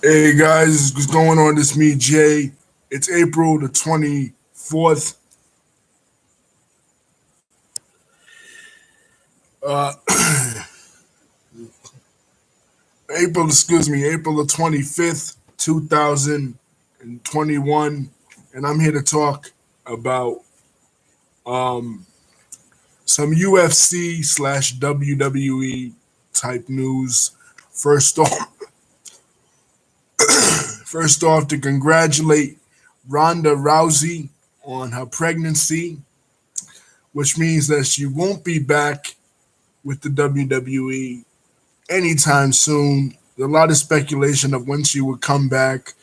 Hey guys, what's going on? This me, Jay. It's April the 24th. Uh, April the 25th, 2021. And I'm here to talk about um, some UFC slash WWE type news. First off, first off, to congratulate Ronda Rousey on her pregnancy, which means that she won't be back with the WWE anytime soon. There's a lot of speculation of when she would come back.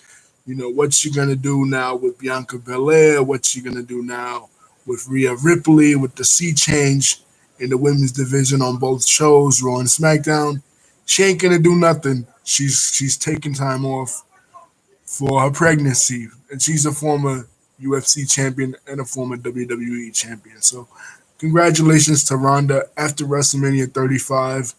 You know, what's she gonna do now with Bianca Belair? What's she gonna do now with Rhea Ripley? With the sea change in the women's division on both shows, Raw and SmackDown, she ain't gonna do nothing. She's taking time off for her pregnancy, and she's a former UFC champion and a former WWE champion. So, congratulations to Ronda after WrestleMania 35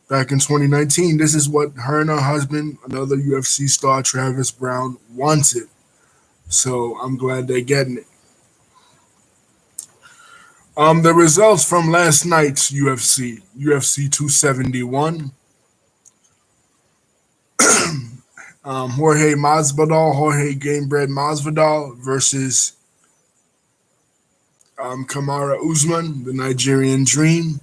back in 2019. This is what her and her husband, another UFC star, Travis Brown, wanted. So I'm glad they're getting it. The results from last night's UFC 271. Jorge Gamebred Masvidal versus Kamara Usman, the Nigerian Dream.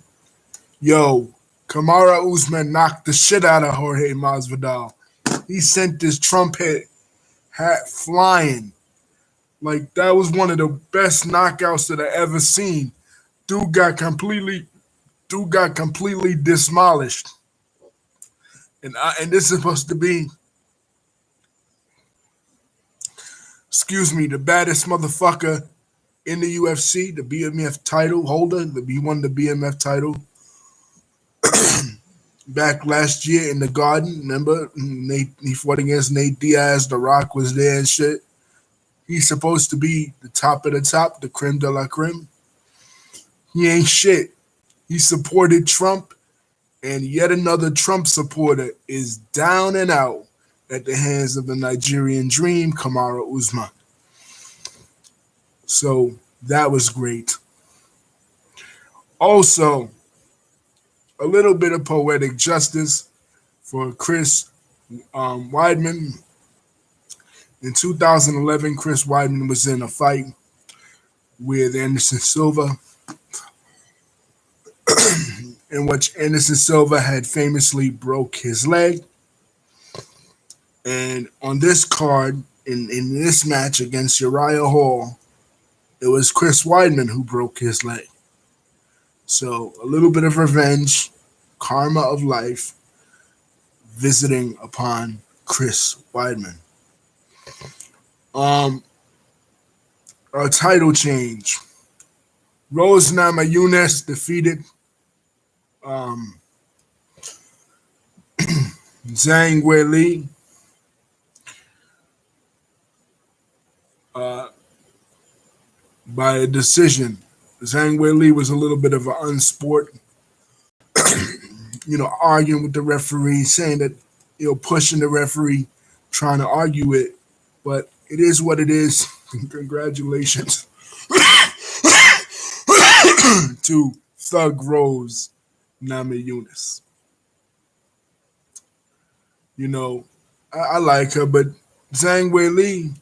Yo, Kamara Usman knocked the shit out of Jorge Masvidal. He sent this Trump hat flying. Like, that was one of the best knockouts that I ever seen. Dude got completely demolished. And this is supposed to be, the baddest motherfucker in the UFC, the BMF title holder. He won the BMF title back last year in the Garden. Remember, he fought against Nate Diaz. The Rock was there and shit. He's supposed to be the top of the top, the creme de la creme. He ain't shit. He supported Trump, and yet another Trump supporter is down and out at the hands of the Nigerian Dream, Kamara Usman. So that was great. Also, a little bit of poetic justice for Chris Weidman. In 2011, Chris Weidman was in a fight with Anderson Silva, in which Anderson Silva had famously broke his leg. And on this card, in this match against Uriah Hall, it was Chris Weidman who broke his leg. So a little bit of revenge, karma of life, visiting upon Chris Weidman. A title change. Rose Namajunas defeated Zhang Weili by a decision. Zhang Weili was a little bit of an unsport, arguing with the referee, saying that, pushing the referee, trying to argue it. But it is what it is. Congratulations to Thug Rose Namajunas. I like her, but Zhang Weili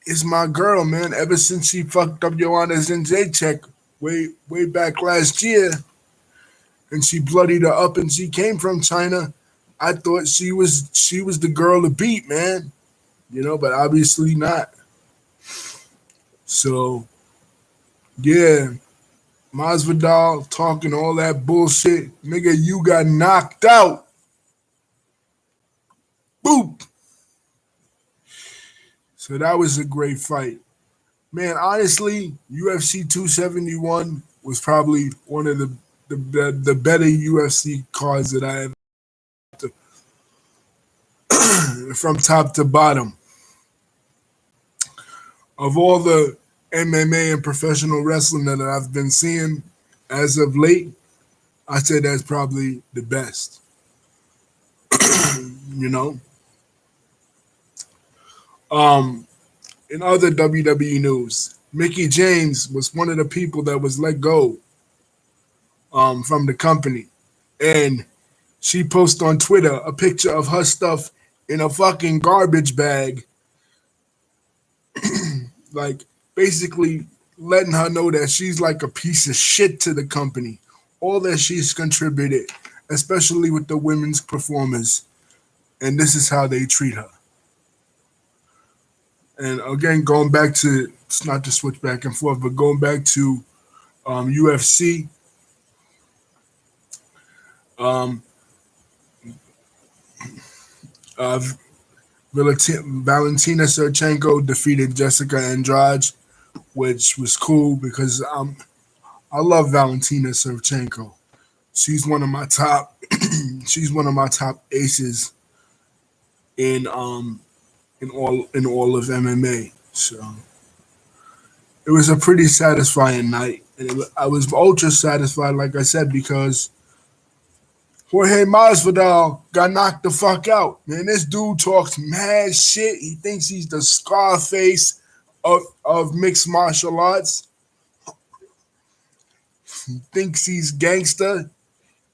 is my girl, man. Ever since she fucked up Joanna Jędrzejczyk way back last year, and she bloodied her up, and she came from China, I thought she was the girl to beat, man. But obviously not. So, yeah, Masvidal talking all that bullshit. Nigga, you got knocked out. Boop. So that was a great fight. Man, honestly, UFC 271 was probably one of the better UFC cards that I ever from top to bottom. Of all the MMA and professional wrestling that I've been seeing as of late, I say that's probably the best. Um, in other WWE news, Mickie James was one of the people that was let go from the company, and she posted on Twitter a picture of her stuff in a fucking garbage bag, like basically letting her know that she's like a piece of shit to the company. All that she's contributed, especially with the women's performers, and this is how they treat her. And again, going back to, it's not to switch back and forth, but going back to UFC, um, uh, Valentina Shevchenko defeated Jessica Andrade, which was cool because I love Valentina Shevchenko. She's one of my top. She's one of my top aces in all of MMA. So it was a pretty satisfying night, and I was ultra satisfied, like I said, because Jorge Masvidal got knocked the fuck out. Man, this dude talks mad shit. He thinks he's the Scarface of mixed martial arts. He thinks he's gangster.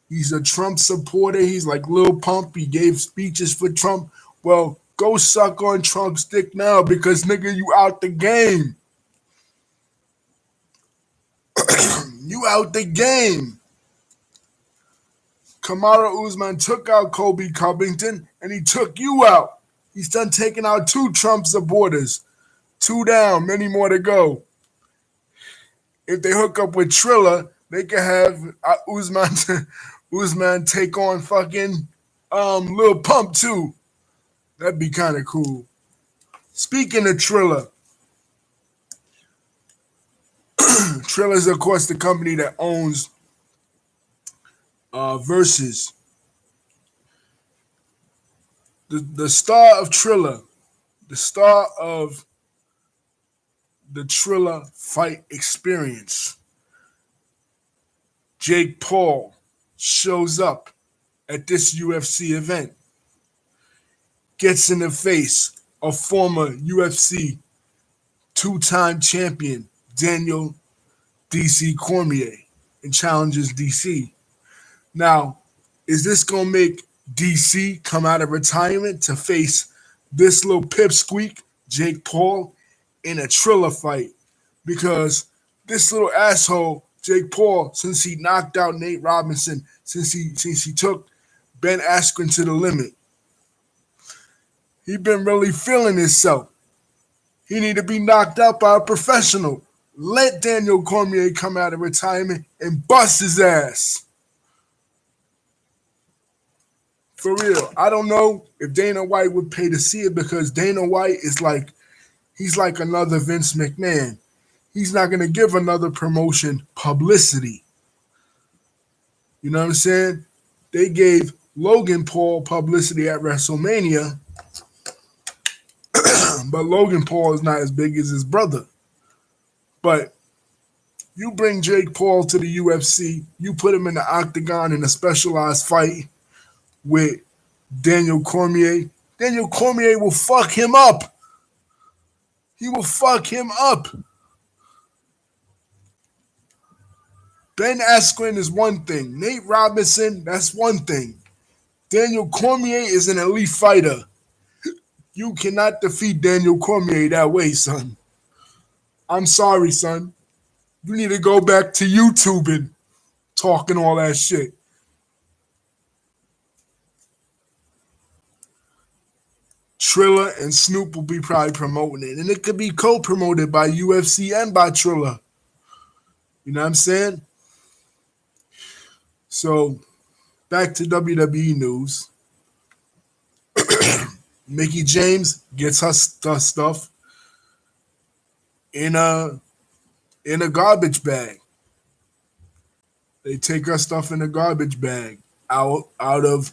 He's a Trump supporter. He's like Lil Pump. He gave speeches for Trump. Well, go suck on Trump's dick now because nigga, you out the game. You out the game. Kamaru Usman took out Kobe Covington, and he took you out. He's done taking out 2 Trump supporters. 2 down, many more to go. If they hook up with Triller, they can have Usman take on fucking Lil Pump too. That'd be kind of cool. Speaking of Triller, Triller is of course the company that owns Versus. The star of Triller, the star of the Triller fight experience, Jake Paul, shows up at this UFC event, gets in the face of former UFC 2-time champion Daniel DC Cormier and challenges DC. Now, is this going to make DC come out of retirement to face this little pipsqueak, Jake Paul, in a Triller fight? Because this little asshole, Jake Paul, since he knocked out Nate Robinson, since he took Ben Askren to the limit, he been really feeling himself. He need to be knocked out by a professional. Let Daniel Cormier come out of retirement and bust his ass. For real. I don't know if Dana White would pay to see it because Dana White is like, he's like another Vince McMahon. He's not going to give another promotion publicity. You know what I'm saying? They gave Logan Paul publicity at WrestleMania, but Logan Paul is not as big as his brother. But you bring Jake Paul to the UFC, you put him in the octagon in a specialized fight with Daniel Cormier. Daniel Cormier will fuck him up. He will fuck him up. Ben Askren is one thing. Nate Robinson, that's one thing. Daniel Cormier is an elite fighter. You cannot defeat Daniel Cormier that way, son. I'm sorry, son. You need to go back to YouTube and talking all that shit. Triller and Snoop will be probably promoting it. And it could be co-promoted by UFC and by Triller. You know what I'm saying? So, back to WWE news. Mickie James gets her stuff in a garbage bag. They take her stuff in a garbage bag out of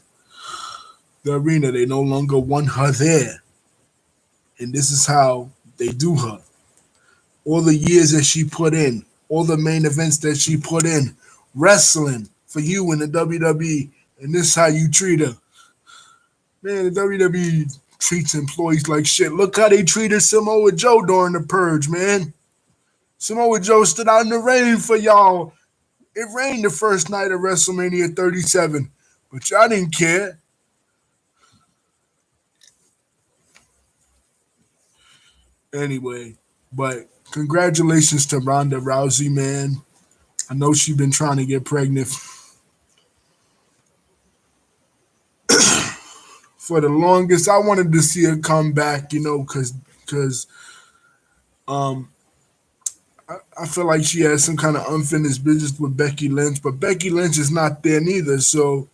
the arena. They no longer want her there. And this is how they do her. All the years that she put in, all the main events that she put in, wrestling for you in the WWE, and this is how you treat her. Man, the WWE treats employees like shit. Look how they treated Samoa Joe during the purge, man. Samoa Joe stood out in the rain for y'all. It rained the first night of WrestleMania 37, but y'all didn't care. Anyway, but congratulations to Ronda Rousey, man. I know she's been trying to get pregnant for the longest. I wanted to see her come back, because um, I feel like she has some kind of unfinished business with Becky Lynch, but Becky Lynch is not there neither. So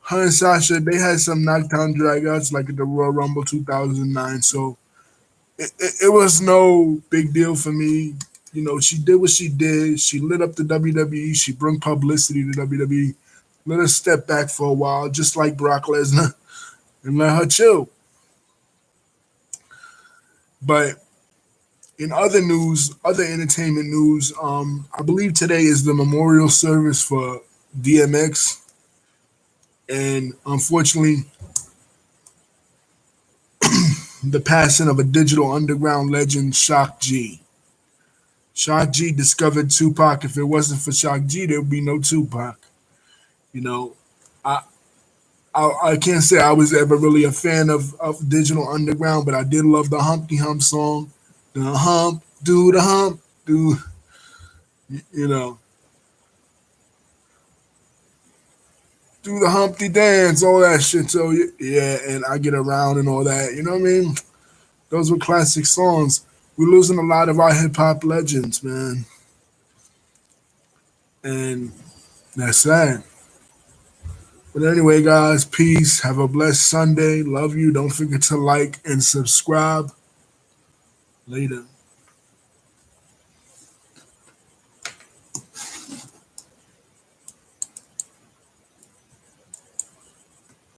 her and Sasha, they had some knockdown dragouts like at the Royal Rumble 2009. So it was no big deal for me. She did what she did. She lit up the WWE. She brought publicity to WWE. Let her step back for a while, just like Brock Lesnar, and let her chill. But in other news, other entertainment news, I believe today is the memorial service for DMX, and unfortunately, the passing of a digital underground legend, Shock G. Shock G discovered Tupac. If it wasn't for Shock G, there would be no Tupac. You know, I I can't say I was ever really a fan of Digital Underground, but I did love the Humpty Hump song. The hump, do, you know, do the Humpty dance, all that shit. So, yeah, and I get around and all that. You know what I mean? Those were classic songs. We're losing a lot of our hip hop legends, man. And that's sad. But anyway, guys, peace. Have a blessed Sunday. Love you. Don't forget to like and subscribe. Later.